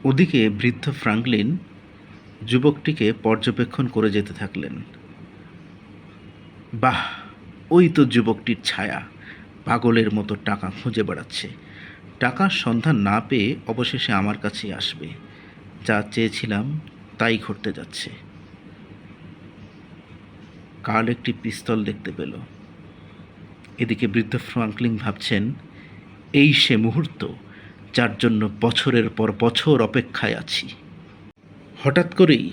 ওদিকে বৃদ্ধ ফ্রাঙ্কলিন যুবকটিকে পর্যবেক্ষণ করে যেতে থাকলেন। বাহ, ওই তো যুবকটির ছায়া, পাগলের মতো টাকা খুঁজে বেড়াচ্ছে। টাকার সন্ধান না পেয়ে অবশেষে আমার কাছেই আসবে। যা চেয়েছিলাম তাই ঘটতে যাচ্ছে। কার্ল একটি পিস্তল দেখতে পেল। এদিকে বৃদ্ধ ফ্রাঙ্কলিন ভাবছেন, এই সে মুহূর্ত যার জন্য বছরের পর বছর অপেক্ষায় আছি। হঠাৎ করেই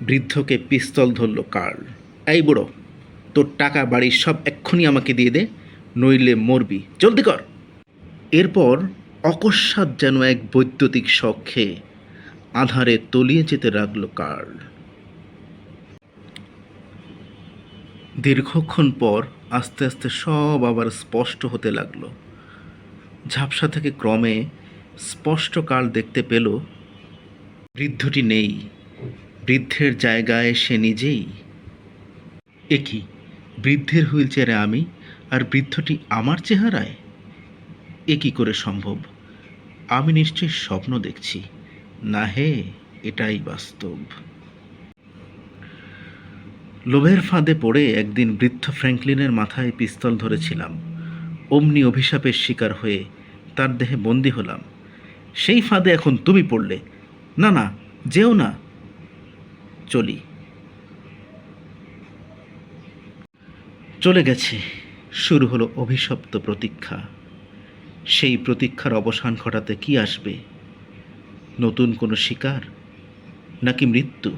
বৃদ্ধকে পিস্তল ধরল কার্ল। এই বুড়ো, তোর টাকা বাড়ির সব এক্ষুনি আমাকে দিয়ে দে, নইলে মরবি, জলদি কর। এরপর অকস্মাৎ যেন এক বৈদ্যুতিক শক খেয়ে আঁধারে তলিয়ে যেতে লাগল কার্ল। দীর্ঘক্ষণ পর আস্তে আস্তে সব আবার স্পষ্ট হতে লাগলো। ঝাপসা থেকে ক্রমে স্পষ্ট কার্ল দেখতে পেল বৃদ্ধটি নেই, বৃদ্ধের জায়গায় সে নিজেই। এ কি, বৃদ্ধের হুইল চেয়ারে আমি, আর বৃদ্ধটি আমার চেহারায়? এ কি করে সম্ভব? আমি নিশ্চয়ই স্বপ্ন দেখছি, না হে, এটাই বাস্তব। লোভের ফাঁদে পড়ে একদিন বৃদ্ধ ফ্র্যাঙ্কলিনের মাথায় পিস্তল ধরেছিলাম। অমনি অভিশাপের শিকার হয়ে তার দেহে বন্দী হলাম। সেই ফাঁদে এখন তুমি পড়লে। না না, যেও না, চলি। চলে গেছে। শুরু হলো অভিশপ্ত প্রতীক্ষা। সেই প্রতীক্ষার অবসান ঘটাতে কি আসবে? নতুন কোনো শিকার, নাকি মৃত্যু?